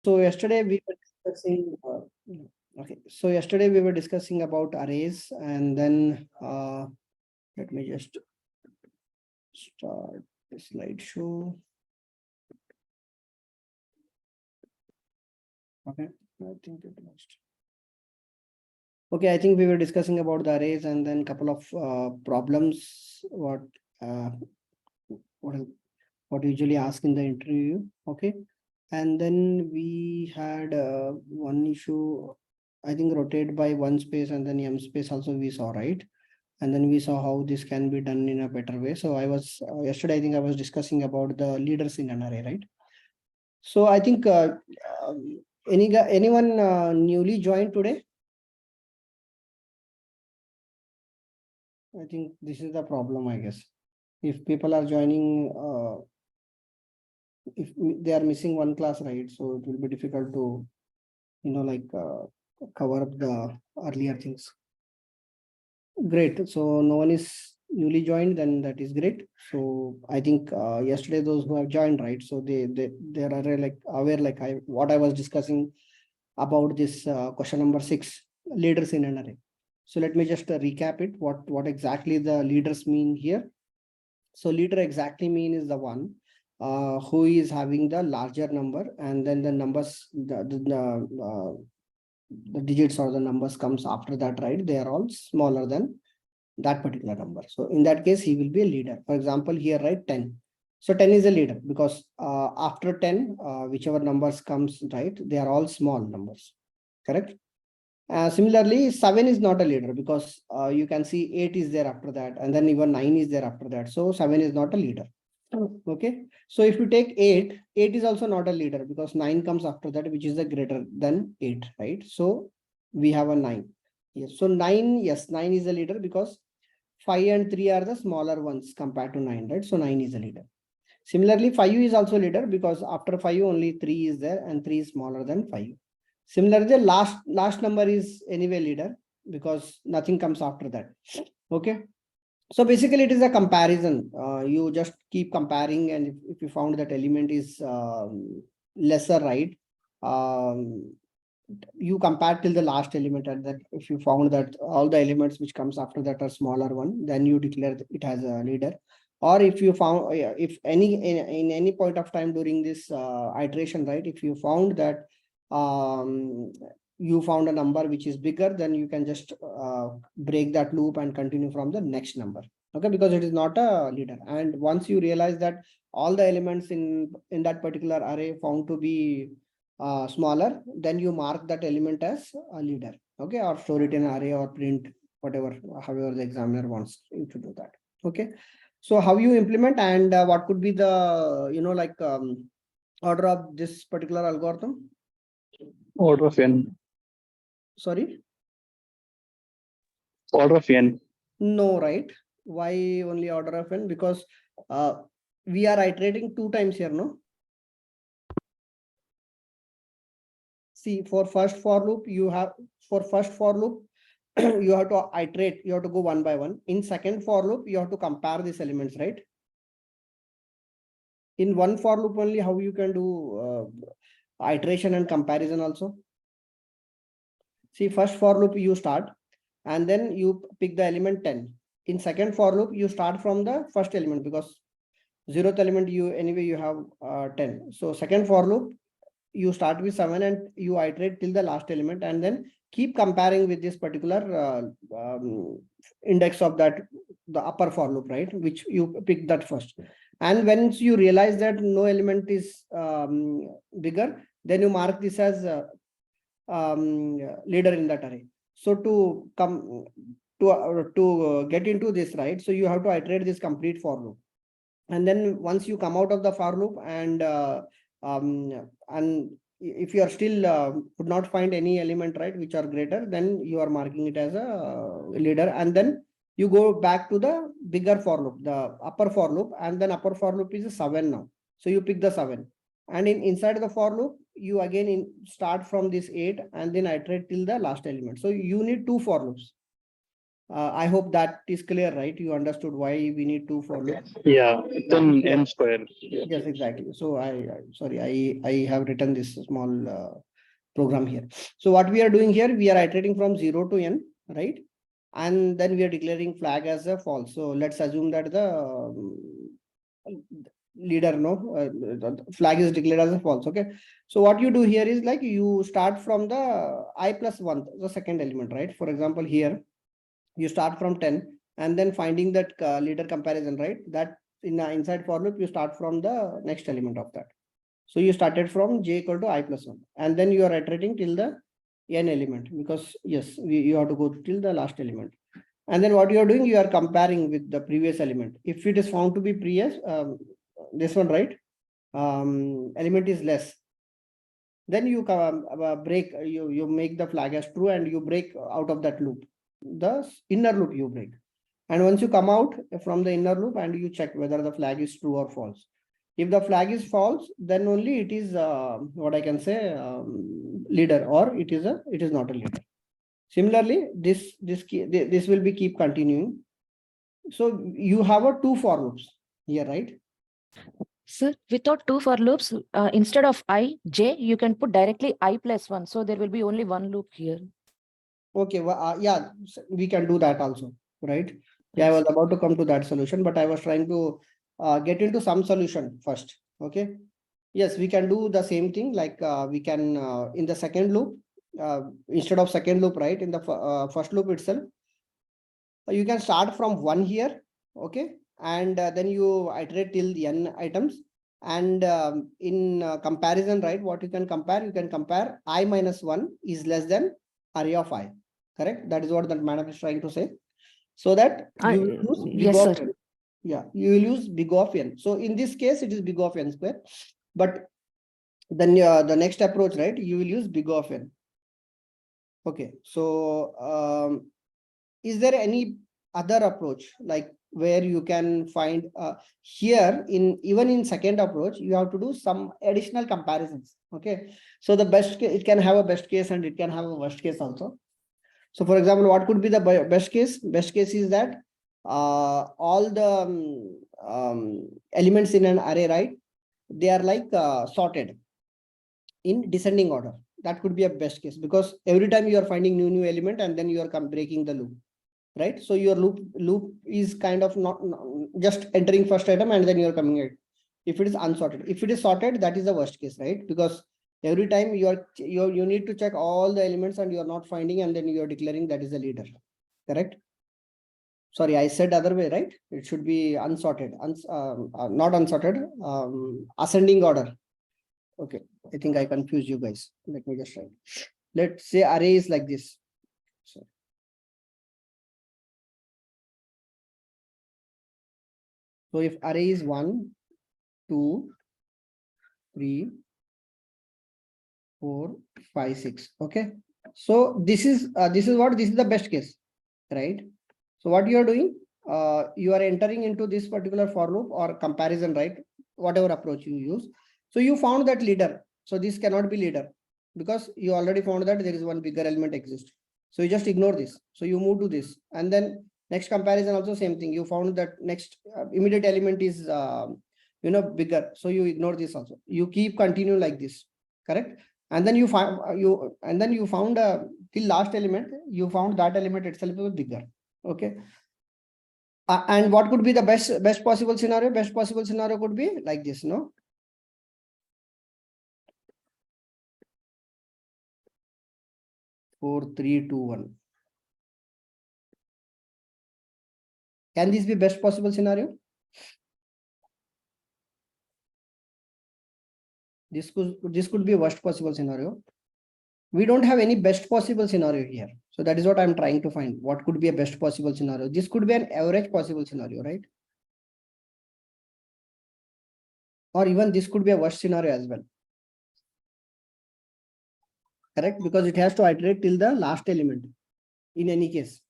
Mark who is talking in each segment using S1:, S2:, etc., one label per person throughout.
S1: So yesterday we were discussing. Okay, so yesterday we were discussing about arrays, and then let me just start the slideshow. Okay, I think it lost. Okay, I think we were discussing about the arrays, and then couple of problems. What usually ask in the interview. Okay, and then we had one issue. I think rotate by one space and then m space also we saw, right? And then we saw how this can be done in a better way. So I was yesterday, I think I was discussing about the leaders in an array, right? So I think anyone newly joined today? I think this is the problem, I guess. If people are joining, if they are missing one class, right? So it will be difficult to, cover up the earlier things. Great. So no one is newly joined, then that is great. So I think yesterday those who have joined, right? So they are like aware, like what I was discussing about this question number 6, leaders in an array. So let me just recap it. What exactly the leaders mean here? So leader exactly mean is the one who is having the larger number, and then the numbers, the digits or the numbers comes after that, right? They are all smaller than that particular number. So in that case, he will be a leader. For example, here, right, 10. So 10 is a leader because after 10, whichever numbers comes, right, they are all small numbers, correct? Similarly, 7 is not a leader because you can see 8 is there after that, and then even 9 is there after that. So 7 is not a leader. Okay. So if you take 8, 8 is also not a leader because 9 comes after that, which is the greater than 8, right? So we have a 9. Yes. So 9, yes, 9 is a leader because 5 and 3 are the smaller ones compared to 9, right? So 9 is a leader. Similarly, 5 is also leader because after 5 only 3 is there and 3 is smaller than 5. Similarly, the last number is anyway leader because nothing comes after that. Okay. So basically it is a comparison. You just keep comparing, and if you found that element is lesser, right? You compare till the last element, and that if you found that all the elements which comes after that are smaller one, then you declare it as a leader. Or if you found, if in any point of time during this iteration, right, if you found that you found a number which is bigger, then you can just break that loop and continue from the next number. Okay, because it is not a leader. And once you realize that all the elements in that particular array found to be smaller, then you mark that element as a leader. Okay, or store it in an array or print, whatever, however the examiner wants you to do that. Okay, so how you implement, and what could be the order of this particular algorithm?
S2: Order of n.
S1: Sorry,
S2: Order of n.
S1: no, right? Why only order of n? Because we are iterating 2 times here, no? See, for first for loop, you have you have to iterate, you have to go one by one. In second for loop, you have to compare these elements, right? In one for loop only, how you can do iteration and comparison also? See, first for loop you start, and then you pick the element 10. In second for loop, you start from the first element because 0th element you have 10. So second for loop, you start with 7 and you iterate till the last element, and then keep comparing with this particular index of that, the upper for loop, right, which you pick that first. And once you realize that no element is bigger, then you mark this as leader in that array. So to come to get into this, right, so you have to iterate this complete for loop. And then once you come out of the for loop, and if you are still could not find any element, right, which are greater, then you are marking it as a leader. And then you go back to the bigger for loop, the upper for loop, and then upper for loop is a 7 now. So you pick the 7, and inside the for loop, you again start from this 8 and then iterate till the last element. So you need 2 for loops. I hope that is clear, right? You understood why we need two for loop.
S2: Yeah, then n square.
S1: Yes, exactly. So sorry, I have written this small program here. So what we are doing here, we are iterating from 0 to n, right? And then we are declaring flag as a false. So let's assume that the leader, the flag is declared as a false. Okay. So what you do here is like you start from the I plus 1, the second element, right? For example, here you start from 10 and then finding that leader comparison, right? That in inside for loop, you start from the next element of that. So you started from j equal to I plus 1, and then you are iterating till the n element, because yes, you have to go till the last element. And then what you are doing, you are comparing with the previous element. If it is found to be previous, this one, right? Element is less. Then you break, you make the flag as true and you break out of that loop. The inner loop you break. And once you come out from the inner loop and you check whether the flag is true or false. If the flag is false, then only it is what I can say leader, or it is not a leader. Similarly, this will be keep continuing. So you have a two for loops here, right?
S3: Sir, without two for loops, instead of I, J, you can put directly I plus 1. So there will be only one loop here.
S1: Okay, well, yeah, we can do that also, right? Yeah, I was about to come to that solution, but I was trying to get into some solution first. Okay. Yes, we can do the same thing. Like we can in the second loop, instead of second loop, right? In the first loop itself, you can start from 1 here. Okay. And then you iterate till the n items. And in comparison, right? What you can compare I minus 1 is less than array of I. Correct? That is what that madam is trying to say. So that you will use big
S3: yes,
S1: of
S3: sir.
S1: n. Yeah, you will use big of n. So in this case, it is big of n square. But then the next approach, right? You will use big of n. Okay. So is there any other approach like where you can find here even in second approach, you have to do some additional comparisons. Okay. So the best case, it can have a best case and it can have a worst case also. So for example, what could be the best case? Best case is that all the elements in an array, right? They are like sorted in descending order. That could be a best case, because every time you are finding new element and then you are breaking the loop, right? So your loop is kind of not just entering first item and then you are coming out. If it is unsorted, if it is sorted, that is the worst case, right? Because every time you need to check all the elements and you are not finding, and then you are declaring that is a leader. Correct? Sorry, I said other way, right? It should be unsorted, not unsorted, ascending order. Okay, I think I confused you guys. Let me just try. Let's say array is like this. So if array is 1, 2, 3, 4, 5, 6. Okay. So this is the best case, right? So what you are doing, you are entering into this particular for loop or comparison, right? Whatever approach you use. So you found that leader. So this cannot be leader because you already found that there is one bigger element exists. So you just ignore this. So you move to this, and then next comparison also same thing. You found that next immediate element is bigger. So you ignore this also. You keep continue like this, correct? And then you find till last element, you found that element itself is bigger. Okay. And what could be the best possible scenario? Best possible scenario could be like this, no? Four, three, two, one. Can this be best possible scenario? This could be worst possible scenario. We don't have any best possible scenario here. So that is what I'm trying to find. What could be a best possible scenario? This could be an average possible scenario, right? Or even this could be a worst scenario as well. Correct? Because it has to iterate till the last element in any case.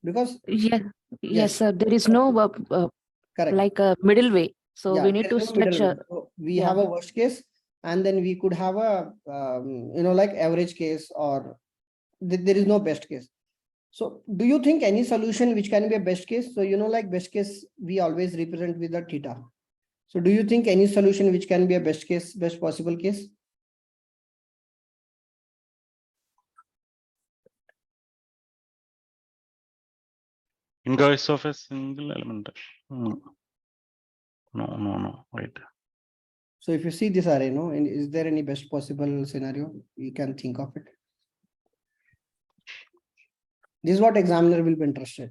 S1: Because
S3: yes, sir. There is no
S1: correct,
S3: like a middle way. So
S1: yeah,
S3: we need to
S1: no
S3: stretch.
S1: So we have a worst case, and then we could have a like average case or there is no best case. So do you think any solution which can be a best case? So, like best case, we always represent with the theta. So do you think any solution which can be a best case, best possible case?
S2: Inverse of a single element. No, wait.
S1: So if you see this array, no, and is there any best possible scenario you can think of it? This is what examiner will be interested.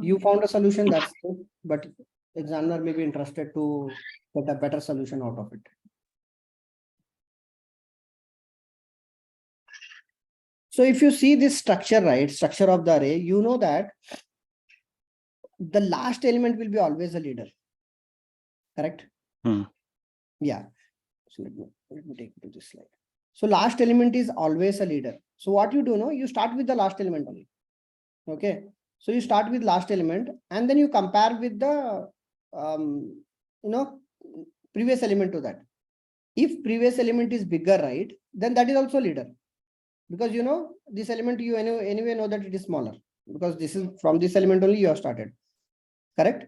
S1: You found a solution, that's good, but examiner may be interested to get a better solution out of it. So if you see this structure, right, structure of the array, you know that the last element will be always a leader, correct? Yeah. So let me take it to this slide. So last element is always a leader. So what you do, no, you start with the last element only. Okay. So you start with last element and then you compare with the, previous element to that. If previous element is bigger, right, then that is also leader. Because this element you anyway know that it is smaller because this is from this element only you have started, correct?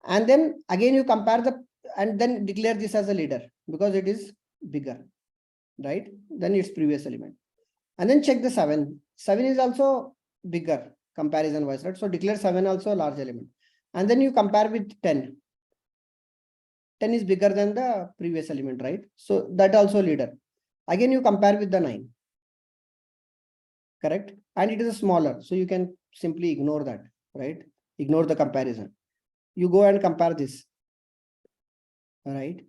S1: And then again you compare and then declare this as a leader because it is bigger, right? Then it's previous element. And then check the 7. 7 is also bigger comparison wise, right? So declare 7 also a large element. And then you compare with 10. 10 is bigger than the previous element, right? So that also leader. Again, you compare with the 9. Correct? And it is smaller. So you can simply ignore that, right? Ignore the comparison. You go and compare this. All right.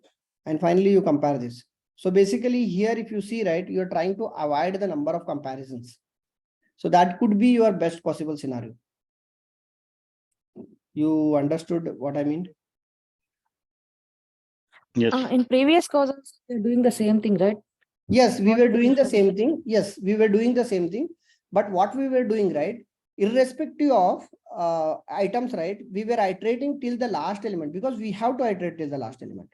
S1: And finally, you compare this. So basically here, if you see, right, you're trying to avoid the number of comparisons. So that could be your best possible scenario. You understood what I mean?
S2: Yes.
S3: In previous causes, they're doing the same thing, right?
S1: Yes, we were doing the same thing. Yes, we were doing the same thing. But what we were doing, right, irrespective of items, right, we were iterating till the last element because we have to iterate till the last element.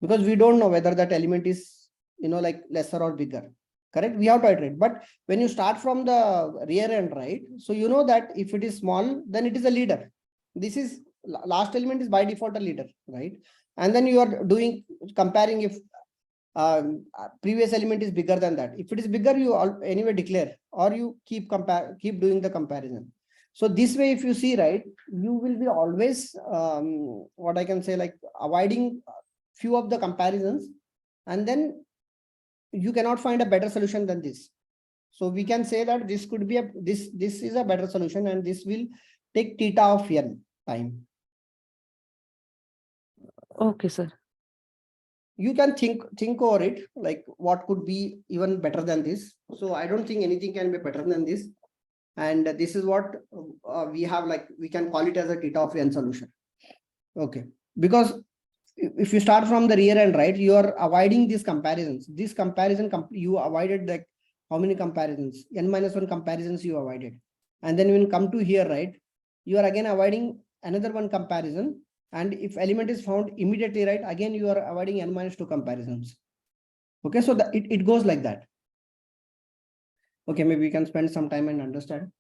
S1: Because we don't know whether that element is, like lesser or bigger. Correct? We have to iterate. But when you start from the rear end, right, so you know that if it is small, then it is a leader. This is last element is by default a leader, right? And then you are comparing if previous element is bigger than that. If it is bigger, you anyway declare or you keep doing the comparison. So this way, if you see, right, you will be always what I can say, like avoiding few of the comparisons, and then you cannot find a better solution than this. So we can say that this could be this is a better solution, and this will take theta of n time.
S3: Okay, sir.
S1: You can think over it, like what could be even better than this. So I don't think anything can be better than this. And this is what we have, like we can call it as a theta of n solution. Okay, because if you start from the rear end, right, you are avoiding these comparisons. This comparison, you avoided like how many comparisons? n-1 comparisons you avoided. And then when you come to here, right, you are again avoiding another one comparison. And if element is found immediately, right, again you are avoiding n-2 comparisons. Okay, so it goes like that. Okay, maybe we can spend some time and understand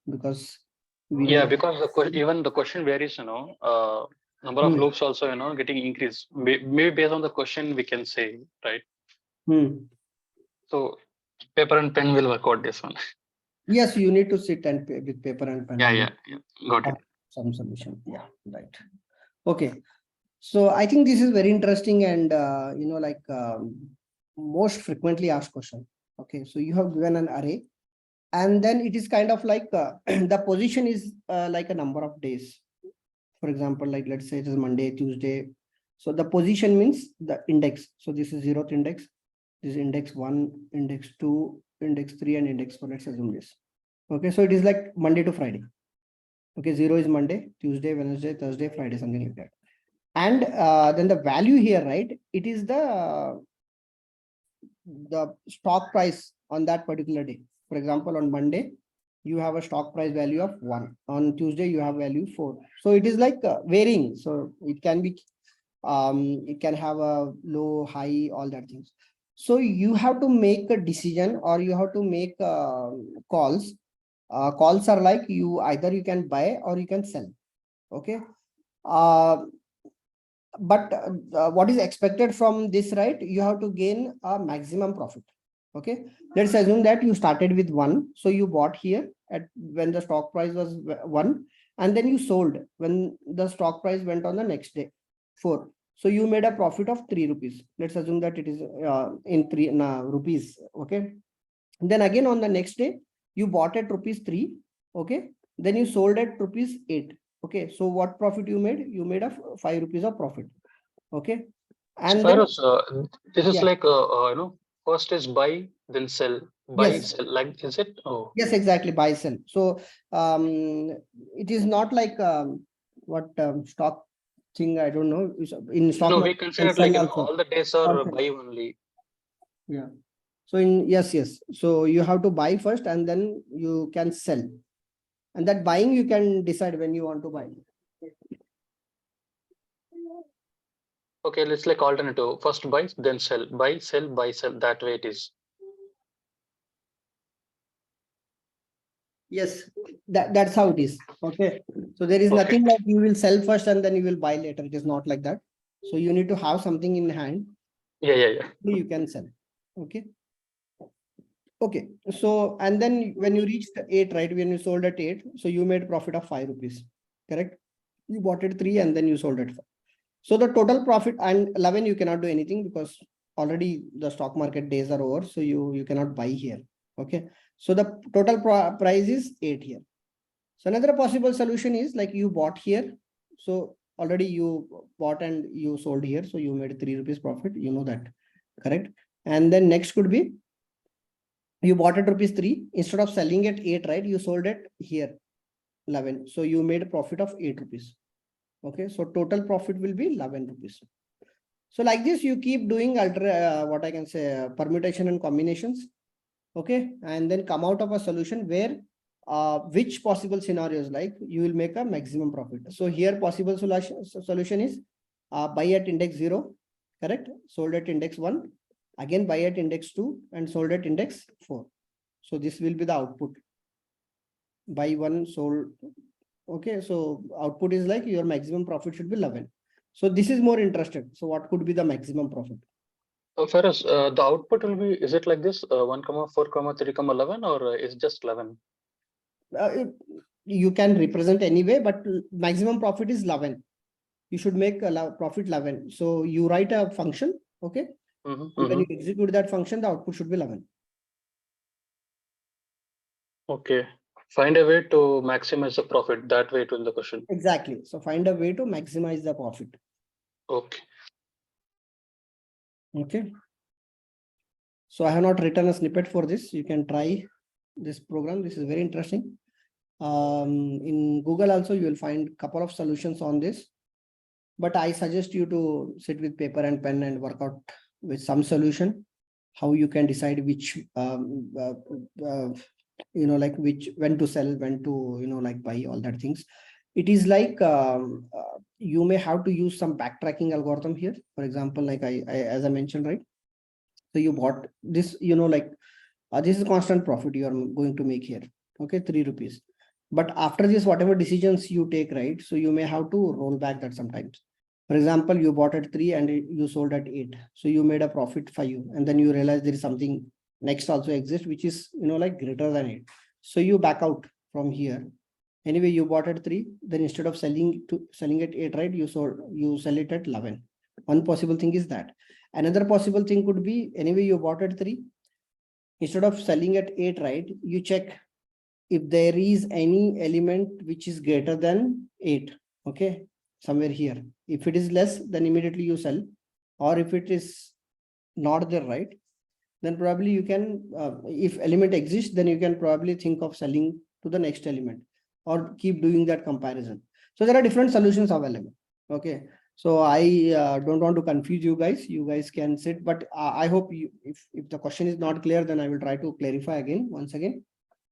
S1: because
S2: because even the question varies, number of loops also, getting increased. Maybe based on the question we can say, right? So paper and pen will work out this one.
S1: Yes, you need to sit and with paper and pen.
S2: Yeah. Got it.
S1: Some solution. Yeah, right. Okay. So I think this is very interesting and, most frequently asked question. Okay. So you have given an array and then it is kind of like the position is like a number of days. For example, like let's say it is Monday, Tuesday. So the position means the index. So this is 0th index. This is index 1, index 2, index 3, and index 4. Let's assume this. Okay. So it is like Monday to Friday. Okay. 0 is Monday, Tuesday, Wednesday, Thursday, Friday, something like that. And then the value here, right? It is the stock price on that particular day. For example, on Monday, you have a stock price value of 1. On Tuesday, you have value 4. So it is like varying. So it can be, it can have a low, high, all that things. So you have to make a decision or you have to make calls. Calls are like either you can buy or you can sell. Okay. But what is expected from this, right? You have to gain a maximum profit. Okay. Let's assume that you started with 1. So you bought here at when the stock price was 1, and then you sold when the stock price went on the next day 4. So you made a profit of 3 rupees. Let's assume that it is in 3 rupees. Okay. Then again on the next day, you bought at rupees 3. Okay. Then you sold at rupees 8. Okay. So what profit you made? You made a 5 rupees of profit. Okay. And then,
S2: Fairuz, this is
S1: yeah.
S2: like first is buy, then sell. Buy,
S1: Yes.
S2: sell. Like, is it? Oh,
S1: Yes, exactly. Buy, sell. So it is not like what stock thing, I don't know. In stock
S2: no, we
S1: market, you
S2: consider
S1: can
S2: it like
S1: sell also.
S2: all the days
S1: Or
S2: are
S1: sell.
S2: buy only.
S1: Yeah. So yes. So you have to buy first and then you can sell. And that buying, you can decide when you want to buy.
S2: Okay, let's like alternative. First buy, then sell. Buy, sell, buy, sell. That way it is.
S1: Yes, that's how it is. Okay. So there is
S2: Perfect.
S1: nothing like you will sell first and then you will buy later. It is not like that. So you need to have something in hand.
S2: Yeah.
S1: You can sell. Okay. Okay. So, and then when you reached 8, right? When you sold at 8, so you made profit of 5 rupees. Correct? You bought it 3 and then you sold it 5. So the total profit, and 11, you cannot do anything because already the stock market days are over. So you cannot buy here. Okay. So the total price is 8 here. So another possible solution is like you bought here. So already you bought and you sold here. So you made 3 rupees profit. You know that. Correct. And then next could be you bought at rupees 3. Instead of selling at 8, right? You sold it here 11. So you made a profit of 8 rupees. Okay. So total profit will be 11 rupees. So like this, you keep doing what I can say, permutation and combinations. Okay. And then come out of a solution where which possible scenarios like you will make a maximum profit. So here possible solution is buy at index 0, correct? Sold at index 1, again buy at index 2 and sold at index 4. So this will be the output. Buy 1, sold. Okay. So output is like your maximum profit should be 11. So this is more interested. So what could be the maximum profit?
S2: Fairuz, the output will be, is it like this 1, 4, 3, 11 or is just 11?
S1: You can represent anyway, but maximum profit is 11. You should make a profit 11. So you write a function, okay? When you execute that function, the output should be 11.
S2: Okay. Find a way to maximize the profit. That way to in the question.
S1: Exactly. So find a way to maximize the profit.
S2: Okay.
S1: Okay. So I have not written a snippet for this. You can try this program. This is very interesting. In Google also, you will find a couple of solutions on this. But I suggest you to sit with paper and pen and work out with some solution, how you can decide which, like when to sell, when to, like buy, all that things. It is like you may have to use some backtracking algorithm here. For example, like I as I mentioned, right? So you bought this, this is constant profit you are going to make here. Okay, 3 rupees. But after this, whatever decisions you take, right? So you may have to roll back that sometimes. For example, you bought at 3 and you sold at 8. So you made a profit 5, and then you realize there is something next also exists, which is, like greater than 8. So you back out from here. Anyway, you bought at 3, then instead of selling at 8, right? You sell it at 11. One possible thing is that. Another possible thing could be, anyway, you bought at 3. Instead of selling at 8, right? You check if there is any element which is greater than 8. Okay. Somewhere here. If it is less, then immediately you sell. Or if it is not there, right? Then probably you can, if element exists, then you can probably think of selling to the next element or keep doing that comparison. So there are different solutions available. Okay. So I don't want to confuse you guys. You guys can sit, but I hope if the question is not clear, then I will try to clarify again, once again.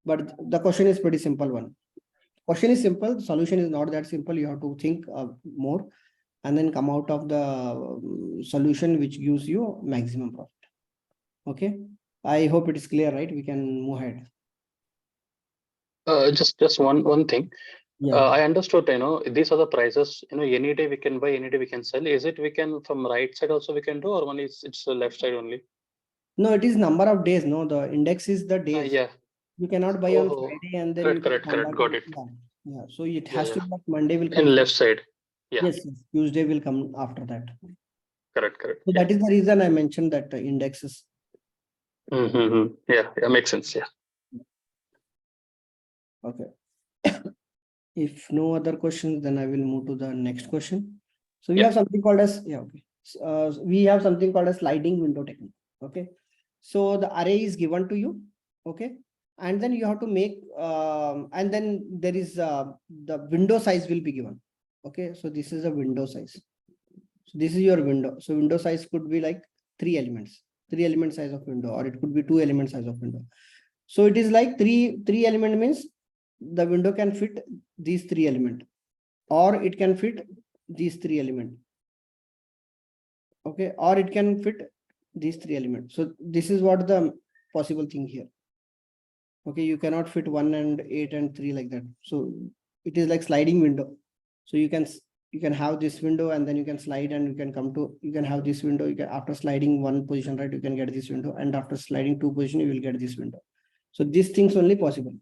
S1: But the question is pretty simple one. Question is simple. Solution is not that simple. You have to think more and then come out of the solution which gives you maximum profit. Okay. I hope it is clear, right? We can move ahead.
S2: Just one thing.
S1: Yeah.
S2: I understood, these are the prices, any day we can buy, any day we can sell. Is it we can from right side also we can do, or only it's the left side only?
S1: No, it is number of days. No, the index is the days.
S2: Yeah.
S1: You cannot buy on
S2: Oh,
S1: Friday and then you
S2: correct,
S1: can
S2: correct,
S1: come
S2: correct.
S1: back.
S2: Got it.
S1: Yeah. So it
S2: Yeah,
S1: has to
S2: yeah.
S1: be like Monday will
S2: In
S1: come.
S2: left side. Yeah.
S1: Yes, Tuesday will come after that.
S2: Correct, correct.
S1: So
S2: Yeah.
S1: that is the reason I mentioned that indexes.
S2: Mm-hmm. Yeah, makes sense. Yeah.
S1: Okay. If no other questions, then I will move to the next question. So we
S2: Yeah.
S1: have something called as, okay. We have something called a sliding window technique. Okay. So the array is given to you. Okay. And then you have to make, and then there is the window size will be given. Okay. So this is a window size. So this is your window. So window size could be like 3 elements, 3 element size of window, or it could be 2 element size of window. So it is like three element means the window can fit these 3 element, or it can fit these 3 element. Okay, or it can fit these 3 elements. So this is what the possible thing here. Okay, you cannot fit 1 and 8 and 3 like that. So it is like sliding window. So you can have this window and then you can slide and you can come to, you can have this window. You can, after sliding 1 position, right, you can get this window, and after sliding 2 position, you will get this window. So these things only possible.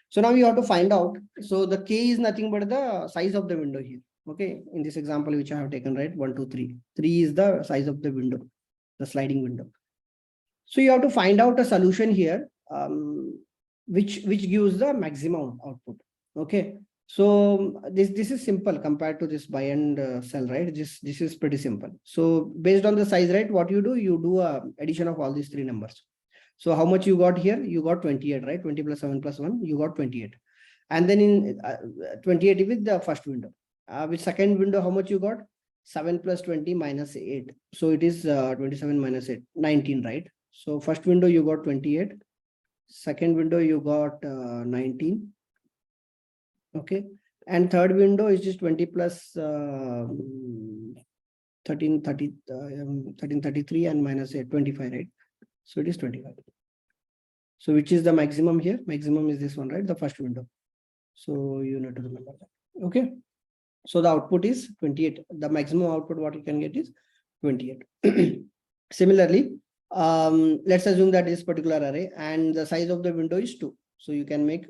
S1: So now you have to find out. So the K is nothing but the size of the window here. Okay, in this example which I have taken, right, 1, 2, 3. 3 is the size of the window, the sliding window. So you have to find out a solution here, which gives the maximum output. Okay, so this is simple compared to this buy and sell, right? This is pretty simple. So based on the size, right, what you do a addition of all these 3 numbers. So how much you got here? You got 28, right? 20 plus 7 plus 1, you got 28. And then in 28 with the first window. With second window, how much you got? 7 plus 20 minus 8. So it is 27 minus 8, 19, right? So first window you got 28. Second window you got 19. Okay. And third window is just 20 plus 1333 and minus 8, 25, right? So it is 25. So which is the maximum here? Maximum is this one, right? The first window. So you need to remember that. Okay. So the output is 28. The maximum output what you can get is 28. Similarly, let's assume that this particular array and the size of the window is 2. So you can make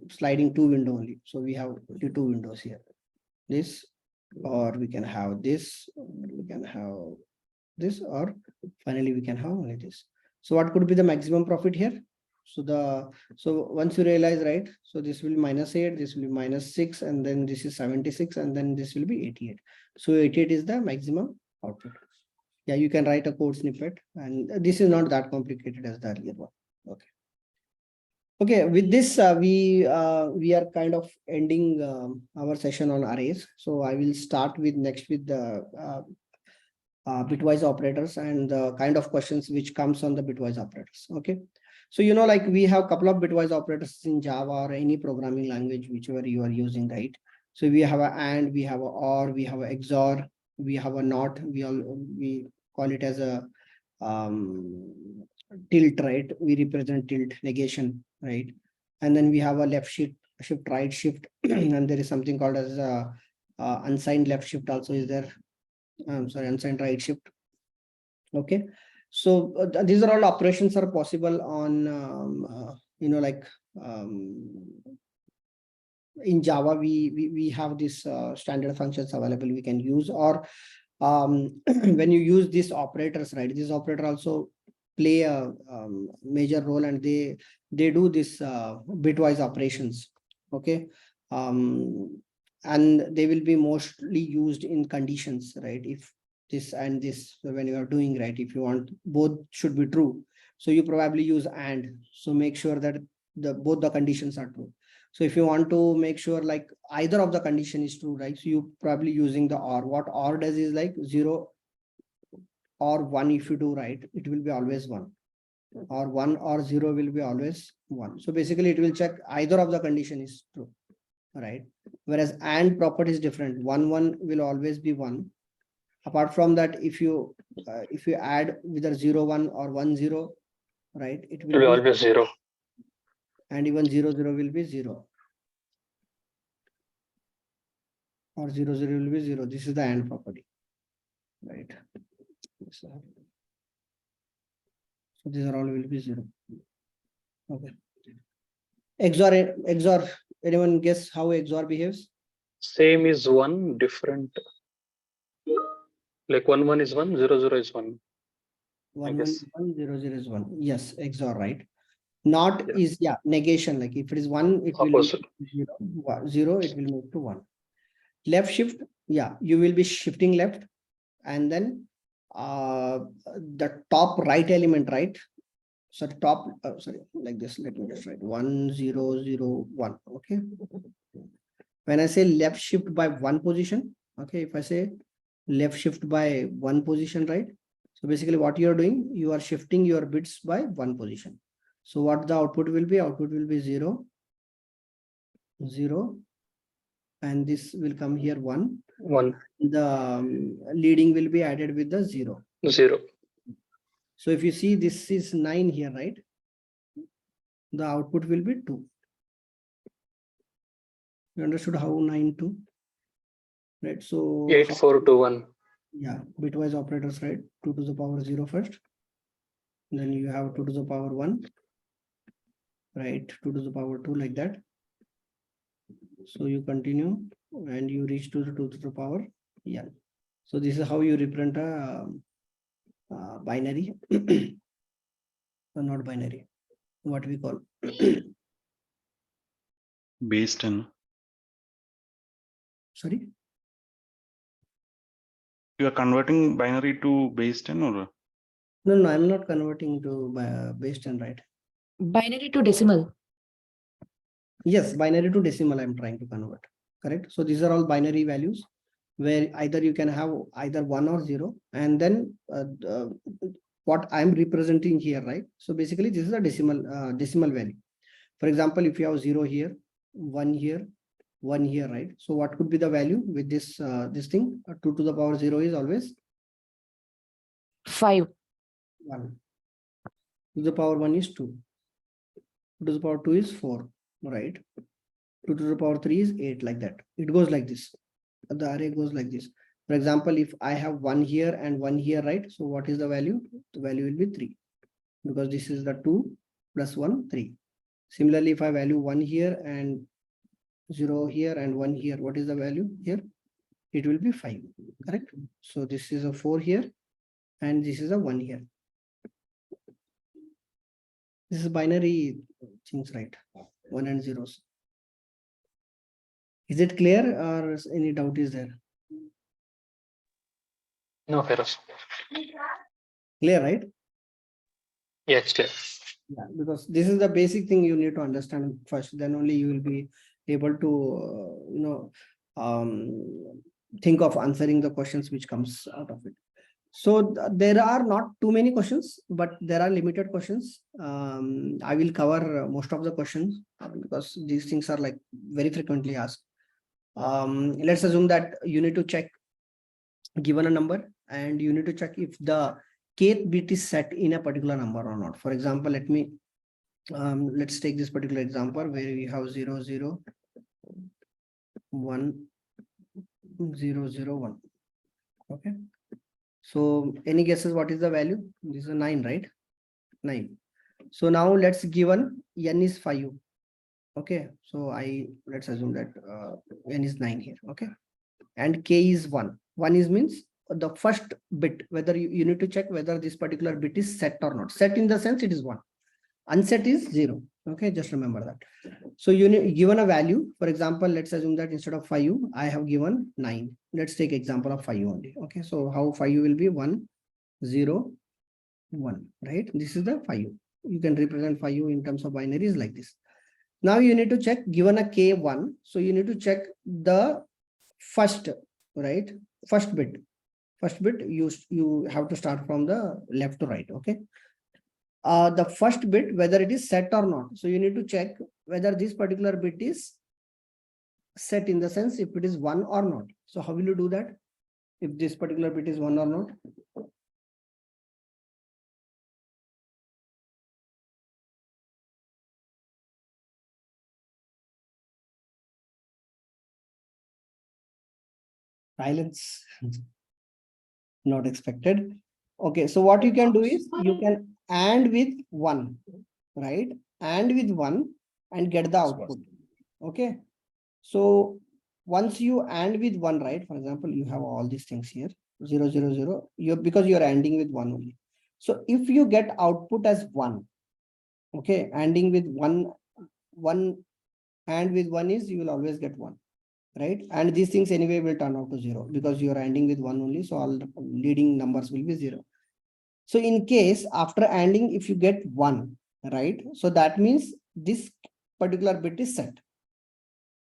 S1: sliding 2 window only. So we have 2 windows here. This, or we can have this, we can have this, or finally we can have only this. So what could be the maximum profit here? So once you realize, right, so this will be minus 8, this will be minus 6, and then this is 76, and then this will be 88. So 88 is the maximum output. Yeah, you can write a code snippet, and this is not that complicated as the earlier one. Okay. Okay, with this, we are kind of ending our session on arrays. So I will start with next with the bitwise operators and the kind of questions which comes on the bitwise operators. Okay. So, like we have a couple of bitwise operators in Java or any programming language, whichever you are using, right? So we have a AND, we have a OR, we have a XOR, we have a NOT, we call it as a tilt, right? We represent tilt, negation, right? And then we have a left shift, right shift, and there is something called as a unsigned left shift also is there. I'm sorry, unsigned right shift. Okay. So these are all operations are possible on, in Java, we have this standard functions available we can use, or when you use these operators, right, these operators also play a major role, and they do this bitwise operations. Okay. And they will be mostly used in conditions, right? If this and this, when you are doing, right, if you want both should be true, so you probably use AND. So make sure that both the conditions are true. So if you want to make sure like either of the condition is true, right, so you probably using the OR. What OR does is like 0 or 1. If you do, right, it will be always 1, or 1 or 0 will be always 1. So basically it will check either of the condition is true, right? Whereas AND property is different. 1 1 will always be 1, Apart from that, if you add whether 0 1 or 1 0, right, it
S2: It will
S1: will
S2: be
S1: be,
S2: always 0.
S1: and even 0 0 will be 0, or 0 0 will be 0. This is the AND property, right? So these are all will be 0. Okay. XOR, anyone guess how XOR behaves?
S2: Same is 1, different. Like 1 1 is 1, 0 0 is 1.
S1: 1 1
S2: guess.
S1: is 1, 0 0 is 1. Yes, XOR, right? Not
S2: Yeah.
S1: is, yeah, negation. Like if it is 1, it will
S2: Opposite.
S1: be 0, it will move to 1. Left shift, yeah, you will be shifting left, and then the top right element, right? So the top, sorry, like this, let me just write 1 0 0 1. Okay. When I say left shift by one position, okay, if I say left shift by one position, right? So basically what you are doing, you are shifting your bits by one position. So what the output will be? Output will be 0 0, and this will come here 1.
S2: 1
S1: The leading will be added with the 0.
S2: 0.
S1: So if you see, this is 9 here, right? The output will be 2. You understood how 9 2, right? So
S2: 8 4 2 1.
S1: yeah, bitwise operators, right? 2 to the power 0 first. Then you have 2 to the power 1, right? 2 to the power 2, like that. So you continue and you reach to the 2 to the power n. So this is how you represent a binary, not binary, what we call
S4: base 10.
S1: sorry.
S4: You are converting binary to base 10 or?
S1: No, I'm not converting to base 10, right?
S3: Binary to decimal.
S1: Yes, binary to decimal I'm trying to convert, correct? So these are all binary values where either you can have either 1 or 0, and then what I'm representing here, right? So basically this is a decimal value. For example, if you have 0 here, 1 here, 1 here, right? So what could be the value with this thing? 2 to the power 0 is always
S3: 5.
S1: 1. 2 to the power 1 is 2. 2 to the power 2 is 4, right? 2 to the power 3 is 8, like that. It goes like this. The array goes like this. For example, if I have 1 here and 1 here, right? So what is the value? The value will be 3, because this is the 2 plus 1, 3. Similarly, if I value 1 here and 0 here and 1 here, what is the value here? It will be 5, correct? So this is a 4 here and this is a 1 here. This is binary things, right? 1 and 0s. Is it clear or any doubt is there?
S2: No, Feroz.
S1: Clear, right?
S2: Yeah, it's clear.
S1: Yeah, because this is the basic thing you need to understand first, then only you will be able to think of answering the questions which comes out of it. So there are not too many questions, but there are limited questions. I will cover most of the questions because these things are like very frequently asked. Let's assume that you need to check given a number and you need to check if the kth bit is set in a particular number or not. For example, let's take this particular example where we have 0 0 1 0 0 1. Okay. So any guesses what is the value? This is a 9, right? 9. So now let's given n is 5. Okay. So let's assume that n is 9 here. Okay. And k is 1. 1 is means the first bit, whether you need to check whether this particular bit is set or not. Set in the sense it is 1. Unset is 0. Okay, just remember that. So you need given a value. For example, let's assume that instead of 5, I have given 9. Let's take example of 5 only. Okay, so how 5 will be 1 0 1, right? This is the 5. You can represent 5 in terms of binaries like this. Now you need to check given a k1. So you need to check the first, right? First bit. First bit you have to start from the left to right. Okay. The first bit, whether it is set or not. So you need to check whether this particular bit is set in the sense if it is 1 or not. So how will you do that? if this particular bit is 1 or not? Silence. Not expected. Okay, so what you can do is you can AND with 1, right? AND with 1 and get the output. Okay, so once you AND with 1, right? For example, you have all these things here, 0, 0, 0, because you're ANDing with 1 only. So if you get output as 1, okay, ANDing with 1, AND with 1 is you will always get 1. Right, and these things anyway will turn out to 0 because you are ANDing with 1 only, so all the leading numbers will be 0. So in case after ANDing, if you get 1, right, so that means this particular bit is set.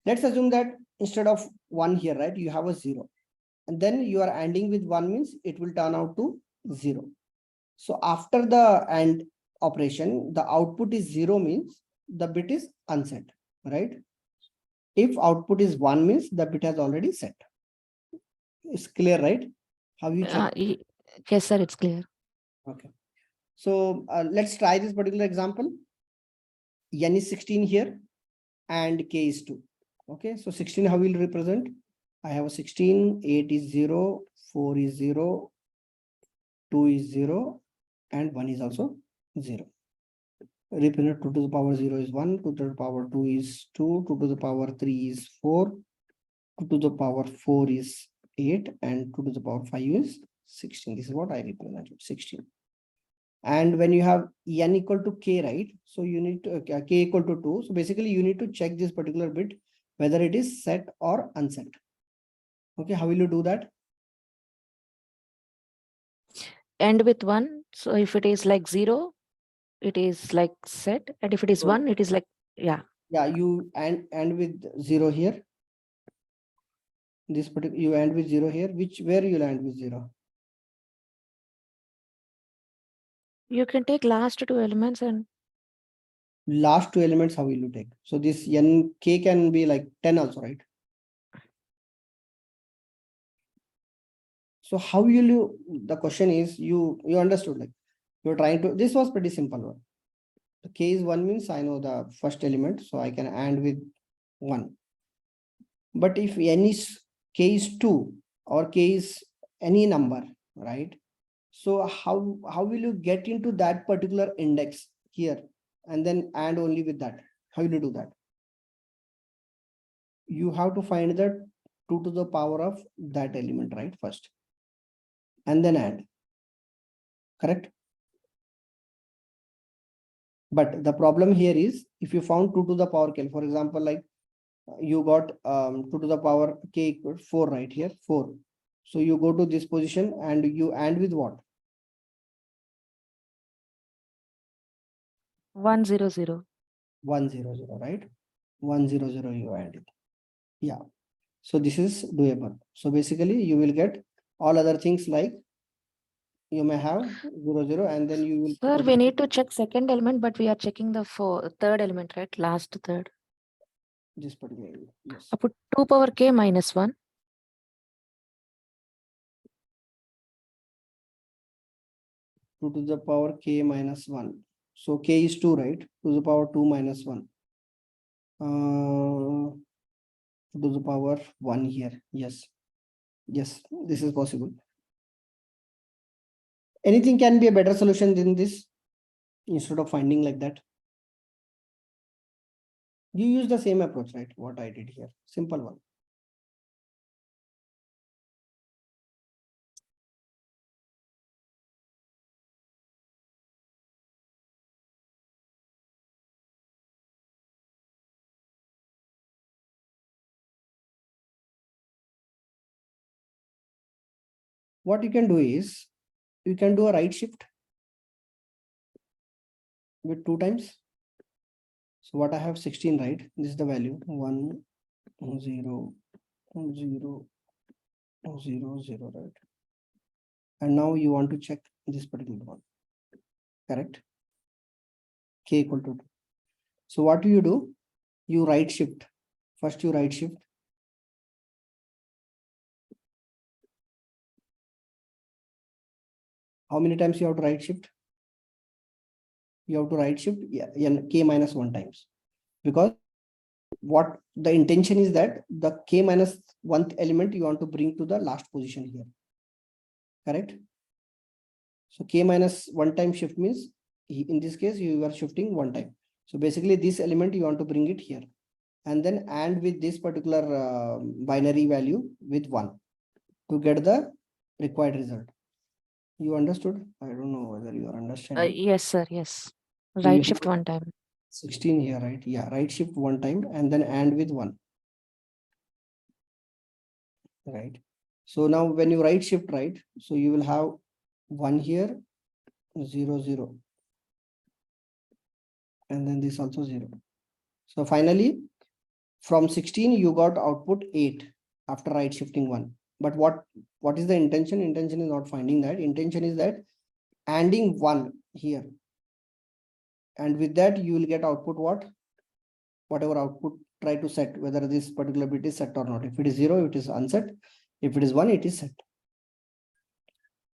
S1: Let's assume that instead of 1 here, right, you have a 0, and then you are ANDing with 1 means it will turn out to 0. So after the AND operation, the output is 0 means the bit is unset, right? If output is 1 means the bit has already set. It's clear, right? How you check?
S3: Yes, sir, it's clear.
S1: Okay. So let's try this particular example. N is 16 here and K is 2. Okay, so 16 how will represent? I have a 16, 8 is 0, 4 is 0, 2 is 0, and 1 is also 0. Represent 2 to the power 0 is 1, 2 to the power 2 is 2, 2 to the power 3 is 4, 2 to the power 4 is 8, and 2 to the power 5 is 16. This is what I represented, 16. And when you have n equal to k, right? So you need to k equal to 2. So basically you need to check this particular bit, whether it is set or unset. Okay, how will you do that?
S3: End with 1. So if it is like 0, it is like set. And if it is
S1: So-
S3: 1, it is like, yeah.
S1: Yeah, you end with 0 here. This particular, you end with 0 here. Where you land with 0?
S3: You can take last 2 elements and
S1: Last 2 elements, how will you take? So this n k can be like 10 also, right? So how will you, the question is, you understood, like you're trying to, this was pretty simple one. The k is 1 means I know the first element, so I can AND with 1. But if n is k is 2 or k is any number, right? So how will you get into that particular index here and then AND only with that? How will you do that? You have to find the 2 to the power of that element, right? First, and then AND. Correct? But the problem here is if you found 2 to the power k, for example, like you got 2 to the power k equals 4 right here, 4. So you go to this position and you AND with what?
S3: 100.
S1: 100, right? 100 you AND it. Yeah. So this is doable. So basically you will get all other things like you may have 0, and then you will.
S3: Sir, we need to check second element, but we are checking the third element, right? Last third.
S1: This particular element. Yes.
S3: I put 2 power k minus 1.
S1: 2 to the power k minus 1. So k is 2, right? 2 to the power 2 minus 1. 2 to the power 1 here. Yes. Yes, this is possible. Anything can be a better solution than this instead of finding like that. You use the same approach, right? What I did here. Simple one. What you can do is you can do a right shift with 2 times. So what I have 16, right? This is the value 1, 0, 0, 0, 0, right? And now you want to check this particular one. Correct? K equal to 2. So what do? You right shift. First you right shift. how many times you have to right shift? You have to right shift k minus 1 times, because what the intention is that the k minus 1th element you want to bring to the last position here. Correct? So k minus 1 time shift means in this case you are shifting 1 time. So basically this element you want to bring it here, and then AND with this particular binary value with 1 to get the required result. You understood? I don't know whether you are understanding.
S3: Yes, sir. Yes.
S1: So you
S3: Right shift
S1: have
S3: 1 time.
S1: 16 here, right? Yeah, right shift 1 time and then AND with 1. Right. So now when you right shift right, so you will have 1 here, 0, 0. And then this also 0. So finally, from 16, you got output 8 after right shifting 1. But what is the intention? Intention is not finding that. Intention is that ANDing 1 here. And with that, you will get output what? Whatever output try to set, whether this particular bit is set or not. If it is 0, it is unset. If it is 1, it is set.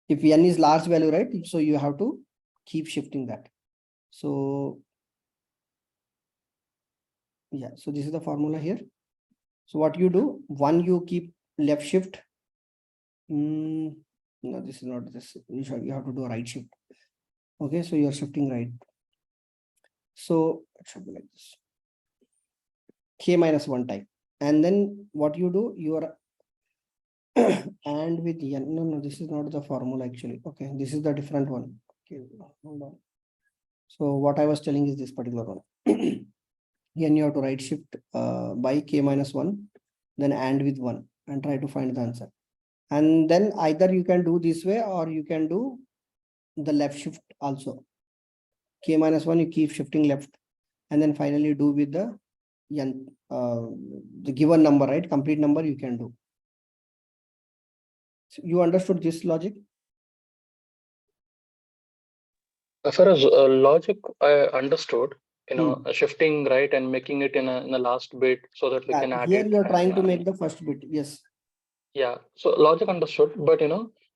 S1: If n is large value, right? So you have to keep shifting that. So yeah, so this is the formula here. So what you do, 1 you keep left shift. No, this is not this. You have to do a right shift. Okay, so you are shifting right. So it should be like this. K minus 1 time. And then what you do, you are and with n. No, this is not the formula actually. Okay, this is the different one. Okay, hold on. So what I was telling is this particular one. Here you have to right shift by k minus 1, then AND with 1 and try to find the answer. And then either you can do this way or you can do the left shift also. K minus 1, you keep shifting left and then finally do with the n, the given number, right? Complete number you can do. So you understood this logic?
S2: As far as logic, I understood, shifting right and making it in a last bit so that we can add
S1: here
S2: it.
S1: you are trying to
S2: and,
S1: make the first bit. Yes.
S2: Yeah, so logic understood, but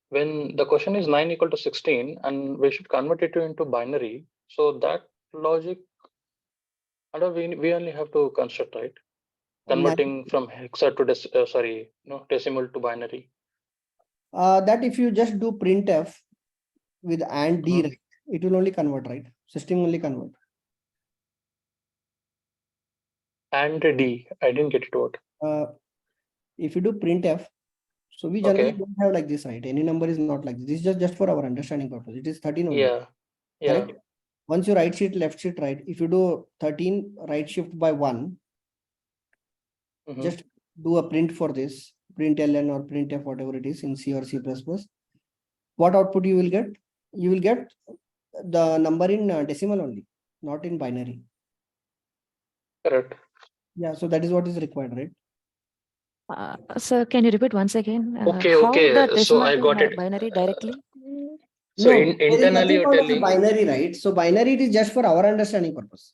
S2: when the question is 9 equal to 16 and we should convert it into binary, so that logic, we only have to construct, right? Converting from hexa to decimal to binary.
S1: That if you just do printf with AND D, right, it will only convert, right? System only convert.
S2: And D, I didn't get it what.
S1: If you do printf, so we generally don't have like this, right? Any number is not like this. This is just for our understanding purpose. It is 13 only.
S2: Yeah.
S1: Correct? Once you right shift, left shift, right? If you do 13 right shift by 1, just do a print for this, print ln or printf, whatever it is in C or C++. What output you will get? You will get the number in decimal only, not in binary.
S2: Correct.
S1: Yeah, so that is what is required, right?
S3: Sir, can you repeat once again?
S2: Okay.
S3: How the
S2: So
S3: decimal
S2: I got
S3: to
S2: it.
S3: binary directly?
S2: So
S1: No,
S2: internally you're telling.
S1: Binary, right? So binary it is just for our understanding purpose.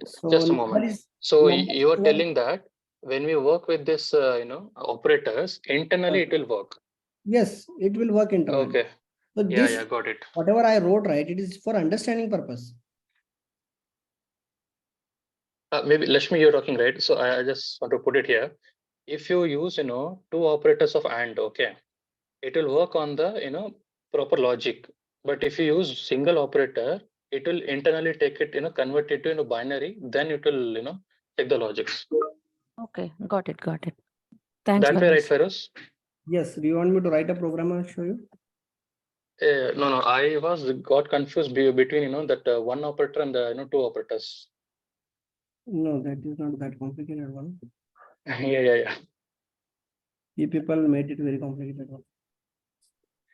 S1: So
S2: just a moment. So you are telling that when we work with this, operators, internally it will work.
S1: Yes, it will work internally.
S2: Okay.
S1: So
S2: Yeah, got it.
S1: Whatever I wrote, right, it is for understanding purpose.
S2: Maybe Lakshmi, you're talking, right? So I just want to put it here. If you use, two operators of AND, okay, it will work on the, proper logic. But if you use single operator, it will internally take it, convert it to binary, then it will, check the logics.
S3: Okay, got it. Thanks.
S2: That way, right, Feroz?
S1: Yes. Do you want me to write a program and show you?
S2: No. I got confused between, that one operator and the, two operators.
S1: No, that is not that complicated one.
S2: Yeah.
S1: You people made it very complicated one.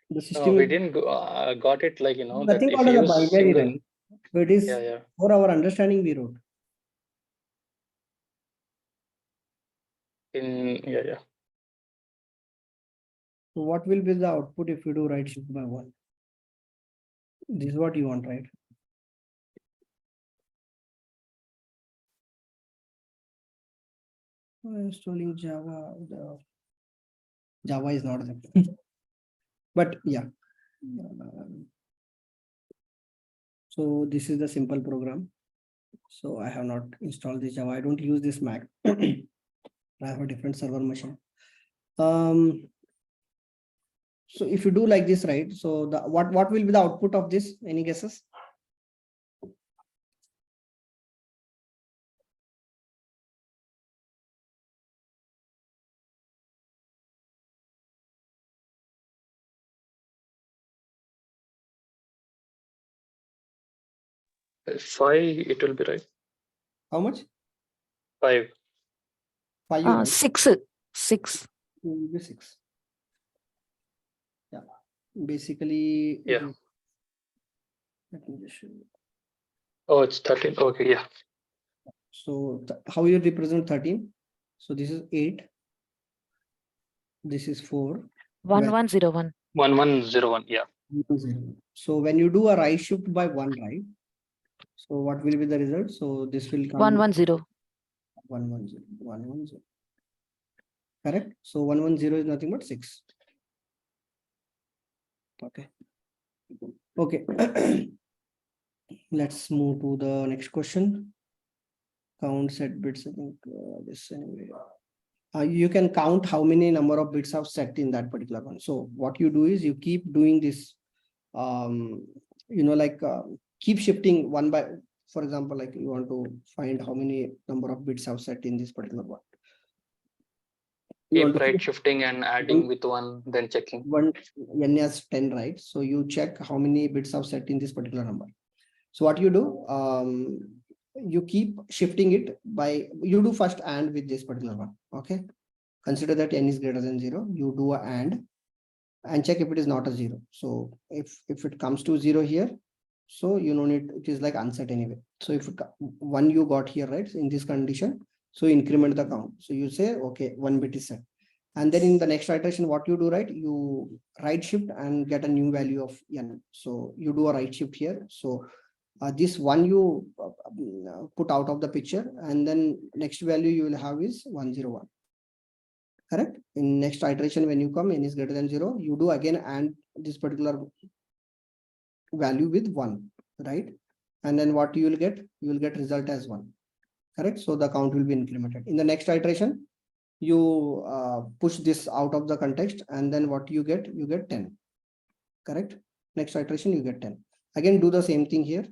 S1: The system
S2: No, we didn't got it like, that
S1: nothing
S2: if
S1: called
S2: you
S1: as a
S2: use
S1: binary,
S2: single.
S1: right? So it is for our understanding we wrote.
S2: Yeah.
S1: So what will be the output if you do right shift by 1? This is what you want, right? Installing Java. Java is not there. But yeah. So this is the simple program. So I have not installed this Java. I don't use this Mac. I have a different server machine. So if you do like this, right? So the what will be the output of this? Any guesses?
S2: Five, it will be right.
S1: How much?
S2: 5.
S1: 5, right?
S3: 6. 6.
S1: It will be 6. Yeah. Basically,
S2: Yeah.
S1: let me just show you.
S2: Oh, it's 13. Okay, yeah.
S1: So how you represent 13? So this is 8. This is 4.
S3: 1101.
S2: 1101. Yeah.
S1: 0. So when you do a right shift by 1, right? So what will be the result? So this will come
S3: 110.
S1: 110. 110. Correct. So 110 is nothing but 6. Okay. Okay. Let's move to the next question. Count set bits. I think this anyway. You can count how many number of bits are set in that particular one. So what you do is you keep doing this. Keep shifting one by. For example, like you want to find how many number of bits are set in this particular one. You want
S2: Keep
S1: to
S2: right
S1: keep
S2: shifting and adding with 1, then checking.
S1: one n as 10, right? So you check how many bits are set in this particular number. So what you do, you keep shifting it by, you do first AND with this particular one. Okay. Consider that n is greater than 0. You do a and check if it is not a 0. So if it comes to 0 here, so you know it is like unset anyway. So if 1 you got here, right, in this condition, so increment the count. So you say, okay, 1 bit is set. And then in the next iteration, what you do, right, you right shift and get a new value of n. So you do a right shift here. So this 1 you put out of the picture, and then next value you will have is 101. Correct. In next iteration, when you come n is greater than 0, you do again and this particular value with 1, right? And then what you will get? You will get result as 1. Correct. So the count will be incremented. In the next iteration, you push this out of the context, and then what you get? You get 10. Correct. Next iteration, you get 10. Again, do the same thing here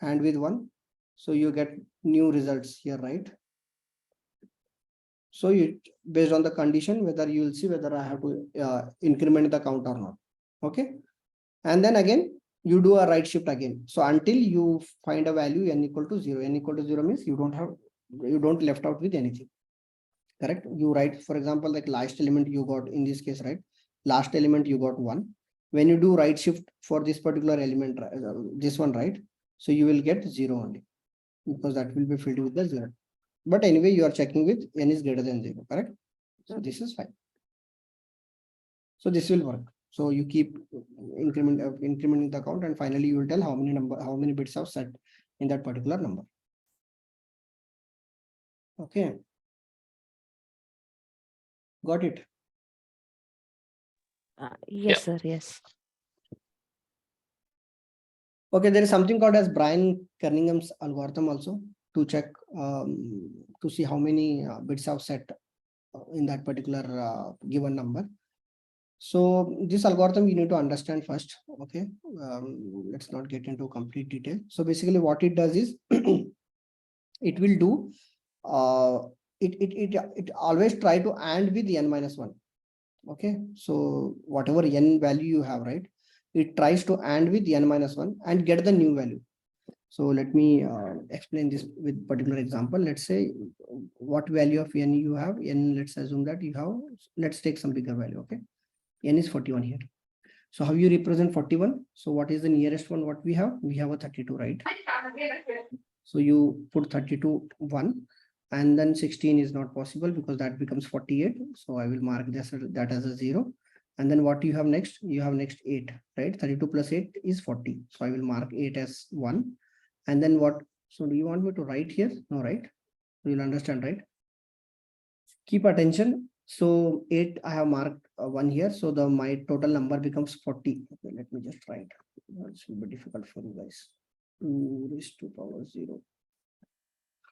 S1: and with 1. So you get new results here, right? So you, based on the condition, whether you will see whether I have to increment the count or not. Okay. And then again, you do a right shift again. So until you find a value n equal to 0. N equal to 0 means you don't left out with anything. Correct. You write, for example, like last element you got in this case, right? Last element you got 1. When you do right shift for this particular element, this one, right? So you will get 0 only, because that will be filled with the 0. But anyway, you are checking with n is greater than 0, correct? So this is fine. So this will work. So you keep incrementing the count, and finally you will tell how many bits are set in that particular number. Okay. Got it.
S3: Yes, sir. Yes.
S1: Okay, there is something called as Brian Kernigham's algorithm also to check to see how many bits are set in that particular given number. So this algorithm you need to understand first. Okay, let's not get into complete detail. So basically what it does is it will do it always try to AND with n minus 1. Okay, so whatever n value you have, right, it tries to AND with n minus 1 and get the new value. So let me explain this with particular example. Let's say what value of n you have. N, let's assume that you have, let's take some bigger value. Okay, n is 41 here. So how you represent 41? So what is the nearest one? What we have? We have a 32, right? So you put 32 1, and then 16 is not possible because that becomes 48. So I will mark this that as a 0. And then what you have next? You have next 8, right? 32 plus 8 is 40. So I will mark 8 as 1. And then what? So do you want me to write here? No, right? You'll understand, right? Keep attention. So 8, I have marked 1 here. So my total number becomes 40. Okay, let me just write. This will be difficult for you guys. 2 raised to power 0.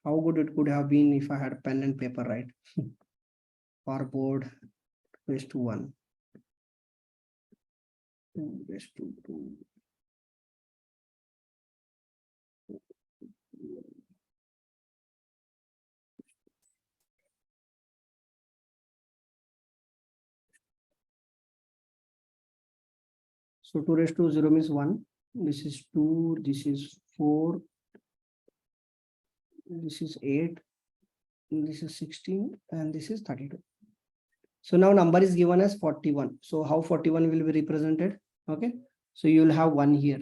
S1: How good it could have been if I had pen and paper, right? Or board raised to 1. 2 raised to 2. So 2 raised to 0 means 1. This is 2. This is 4. This is 8. This is 16. And this is 32. So now number is given as 41. So how 41 will be represented? Okay. So you will have 1 here.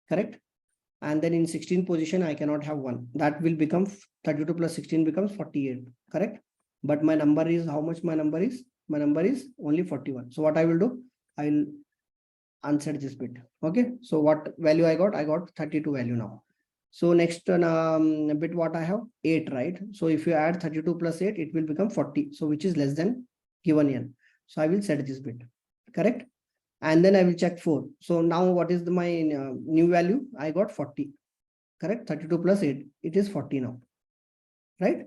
S1: Correct. And then in 16 position, I cannot have 1. That will become 32 plus 16 becomes 48. Correct. But my number is how much my number is? My number is only 41. So what I will do? I will unset this bit. Okay. So what value I got? I got 32 value now. So next bit what I have? 8, right? So if you add 32 plus 8, it will become 40. So which is less than given n. So I will set this bit. Correct. And then I will check 4. So now what is my new value? I got 40. Correct. 32 plus 8. It is 40 now. Right.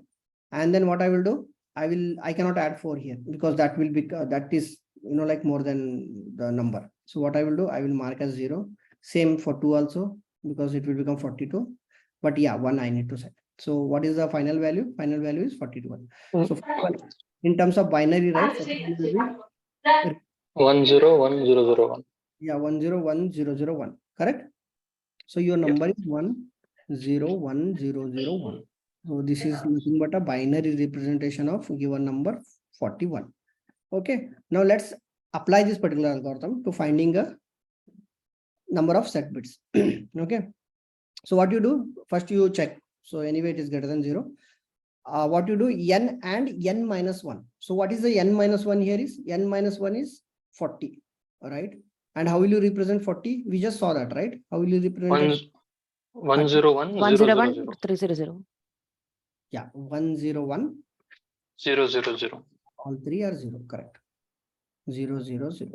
S1: And then what I will do? I cannot add 4 here because that will be that is like more than the number. So what I will do? I will mark as 0. Same for 2 also because it will become 42. But yeah, 1 I need to set. So what is the final value? Final value is 41. So in terms of binary, right?
S2: 101001.
S1: Yeah, 101001. Correct. So your number is 101001. So this is nothing but a binary representation of given number 41. Okay. Now let's apply this particular algorithm to finding a number of set bits. Okay. So what you do? First you check. So anyway, it is greater than 0. What you do? N and n minus 1. So what is the n minus 1 here is? N minus 1 is 40. All right. And how will you represent 40? We just saw that, right? How will you represent
S2: 101
S3: 101
S2: 000.
S3: 300.
S1: Yeah, 101
S2: 000.
S1: All 3 are 0. Correct. 0 0 0.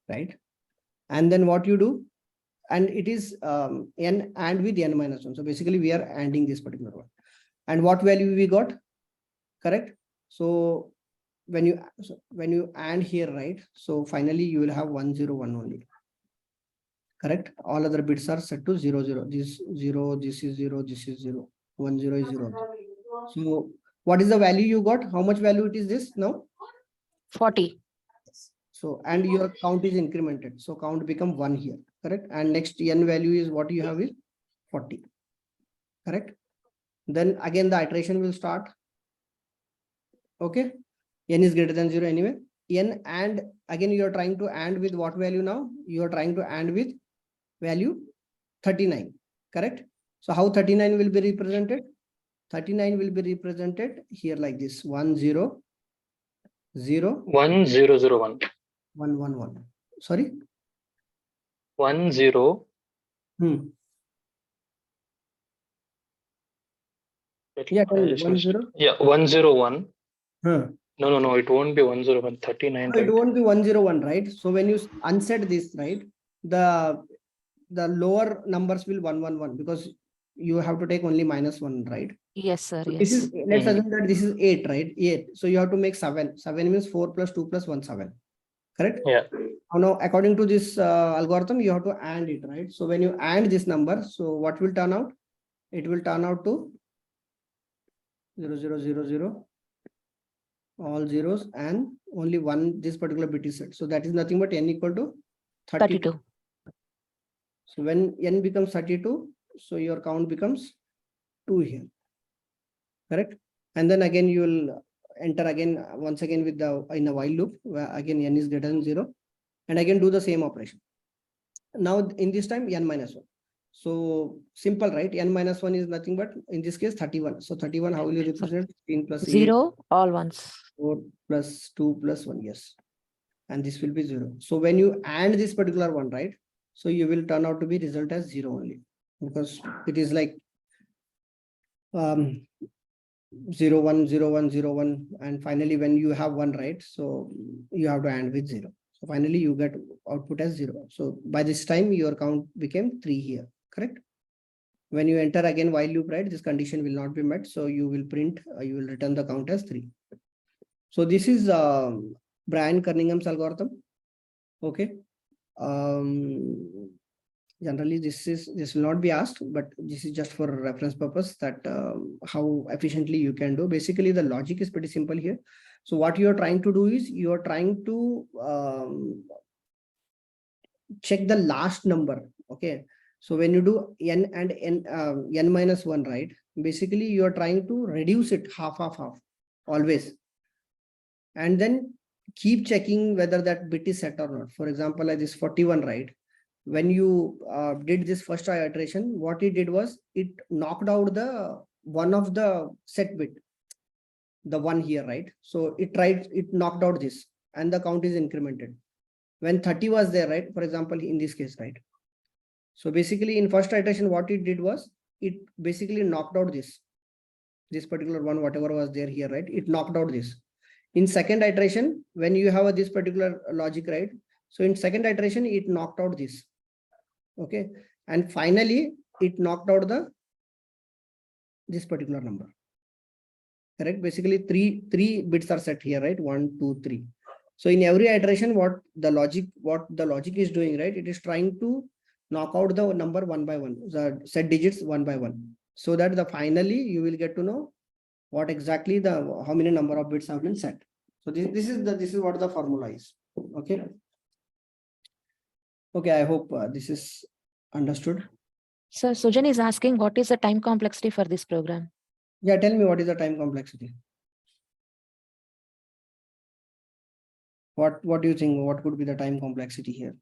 S1: Right. And then what you do? And it is n and with n minus 1. So basically we are ANDing this particular one. And what value we got? Correct. So when you AND here, right? So finally you will have 101 only. Correct. All other bits are set to 0 0. This 0, this is 0, this is 0. 10 is 0. So what is the value you got? How much value it is this now?
S3: 40.
S1: So and your count is incremented. So count become 1 here. Correct. And next n value is what you have is 40. Correct. Then again the iteration will start. Okay. N is greater than 0 anyway. N and again you are trying to AND with what value now? You are trying to AND with value 39. Correct. So how 39 will be represented? 39 will be represented here like this: 1 0 0
S2: 1001.
S1: 1 1 1. Sorry.
S2: 10. Let
S1: Yeah,
S2: me just
S1: 1 0.
S2: Yeah, 101.
S1: Huh.
S2: No, it won't be 101. 39.
S1: No, it won't be 101, right? So when you unset this, right, the lower numbers will 111 because you have to take only -1, right?
S3: Yes, sir.
S1: So
S3: Yes.
S1: this is, let's assume that this is 8, right? 8. So you have to make 7. 7 means 4 plus 2 plus 1, 7. Correct?
S2: Yeah.
S1: Now, according to this algorithm, you have to AND it, right? So when you AND this number, so what will turn out? It will turn out to 0 0 0 0. All zeros and only one, this particular bit is set. So that is nothing but n equal to 32. So when n becomes 32, so your count becomes 2 here. Correct. And then again you will enter again once again with the in a while loop where again n is greater than 0 and again do the same operation. Now in this time n minus 1. So simple, right? N minus 1 is nothing but in this case 31. So 31, how will you represent? 16 plus 8,
S3: 0 all ones.
S1: 4 plus 2 plus 1. Yes. And this will be 0. So when you AND this particular one, right? So you will turn out to be result as 0 only because it is like 0, 1, 0, 1, 0, 1, and finally when you have 1, right? So you have to AND with 0. So finally you get output as 0. So by this time your count became 3 here, correct? When you enter again while loop, right, this condition will not be met. So you will print, you will return the count as 3. So this is Brian Cunningham's algorithm. Okay. Generally this will not be asked, but this is just for reference purpose that how efficiently you can do. Basically the logic is pretty simple here. So what you are trying to do is you are trying to check the last number. Okay, so when you do n and n minus 1, right, basically you are trying to reduce it half always, and then keep checking whether that bit is set or not. For example, like this 41, right? When you did this first iteration, what it did was it knocked out the one of the set bit, the one here, right? So it knocked out this and the count is incremented. When 30 was there, right? For example, in this case, right? So basically in first iteration, what it did was it basically knocked out this particular one, whatever was there here, right? It knocked out this. In second iteration, when you have this particular logic, right? So in second iteration, it knocked out this. Okay, and finally it knocked out this particular number, correct? Basically three bits are set here, right? 1, 2, 3. So in every iteration, what the logic is doing, right? It is trying to knock out the number one by one, the set digits one by one, so that the finally you will get to know what exactly how many number of bits have been set. So this is what the formula is. Okay. Okay, I hope this is understood.
S3: So Sujan is asking, what is the time complexity for this program?
S1: Yeah, tell me what is the time complexity. What do you think? What could be the time complexity here?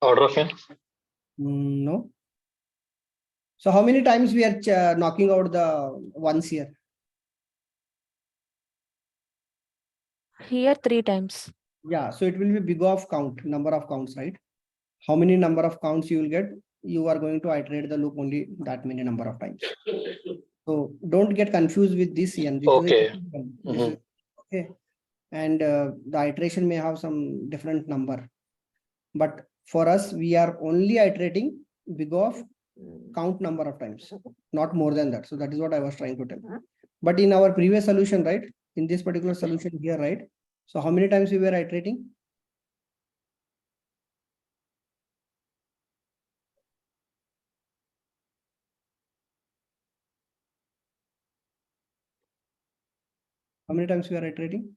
S2: Order of n.
S1: No. So how many times we are knocking out the ones here?
S3: Here 3 times.
S1: Yeah, so it will be big of count, number of counts, right? How many number of counts you will get? You are going to iteration the loop only that many number of times. So don't get confused with this n.
S2: Okay.
S1: This is okay. And the iteration may have some different number. But for us, we are only iterating big of count number of times, not more than that. So that is what I was trying to tell. But in our previous solution, right? In this particular solution here, right? So how many times we were iterating? How many times we are iterating?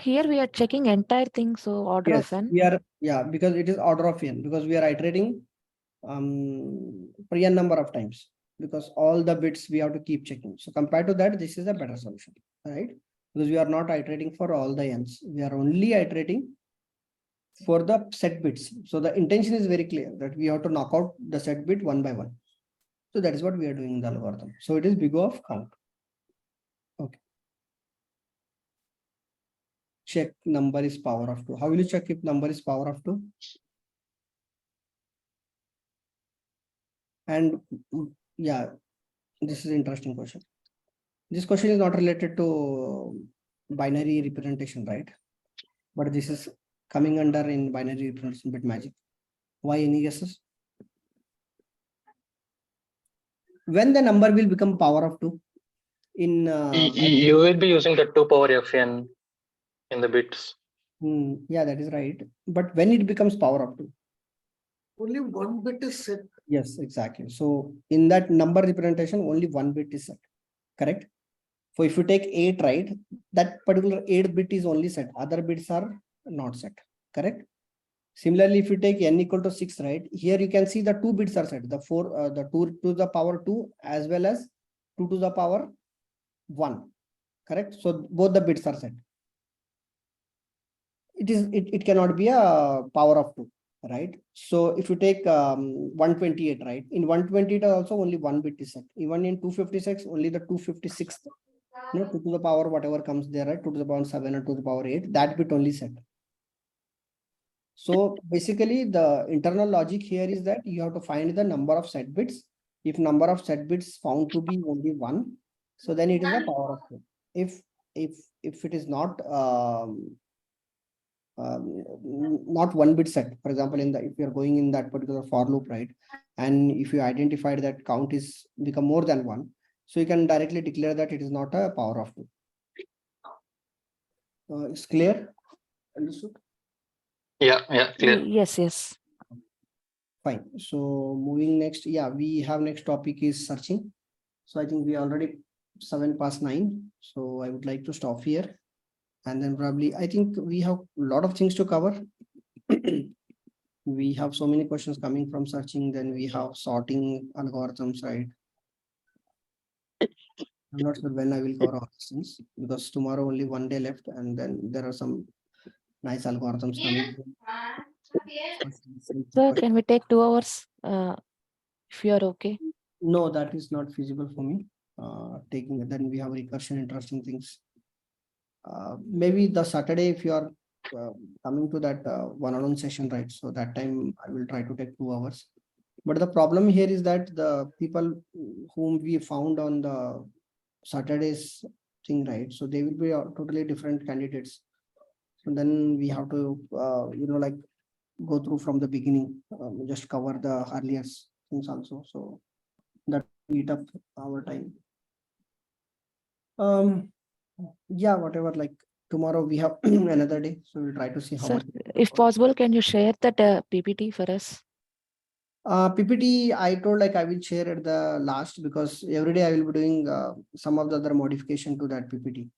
S3: Here we are checking entire thing, so order of n.
S1: We are, yeah, because it is order of n, because we are iterating per n number of times, because all the bits we have to keep checking. So compared to that, this is a better solution, right? Because we are not iterating for all the n's. We are only iterating for the set bits. So the intention is very clear that we have to knock out the set bit one by one. So that is what we are doing in the algorithm. So it is big of count. Okay. Check number is power of 2. How will you check if number is power of 2? And yeah, this is an interesting question. This question is not related to binary representation, right? But this is coming under in binary representation bit magic. Why, any guesses? When the number will become power of 2? In
S2: you will be using the 2 power fn in the bits.
S1: Yeah, that is right. But when it becomes power of 2?
S5: Only one bit is set.
S1: Yes, exactly. So in that number representation, only one bit is set, correct? So if you take 8, right, that particular 8 bit is only set. Other bits are not set, correct? Similarly, if you take n equal to 6, right, here you can see the 2 bits are set. The 2 to the power 2 as well as 2 to the power 1, correct? So both the bits are set. It cannot be a power of 2. Right. So if you take 128, right, in 128 also only one bit is set. Even in 256, only the 256th, 2 to the power whatever comes there, right, 2 to the power 7 or 2 to the power 8, that bit only set. So basically the internal logic here is that you have to find the number of set bits. If number of set bits found to be only 1, so then it is a power of 2. If it is not not 1 bit set, for example, if you're going in that particular for loop, right, and if you identified that count is become more than 1, so you can directly declare that it is not a power of 2. It's clear? Understood?
S2: Yeah, clear.
S3: Yes, yes.
S1: Fine. So moving next, yeah, we have next topic is searching. So I think we already 9:07. So I would like to stop here. And then probably, I think we have a lot of things to cover. We have so many questions coming from searching, then we have sorting algorithms, right? I'm not sure when I will cover all these things, because tomorrow only 1 day left, and then there are some nice algorithms coming.
S3: Sir, can we take 2 hours? If you are okay.
S1: No, that is not feasible for me. Taking then we have recursion, interesting things. Maybe the Saturday, if you are coming to that one-on-one session, right? So that time I will try to take 2 hours. But the problem here is that the people whom we found on the Saturday's thing, right? So they will be totally different candidates. So then we have to, like go through from the beginning, just cover the earlier things also. So that eat up our time. Yeah, whatever, like tomorrow we have another day, so we'll try to see how
S3: Sir,
S1: much.
S3: if possible, can you share that PPT for us?
S1: PPT, I told like I will share at the last, because every day I will be doing some of the other modification to that PPT.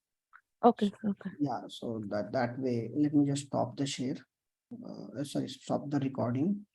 S3: Okay, okay.
S1: Yeah, so that way, let me just stop the share. Sorry, stop the recording.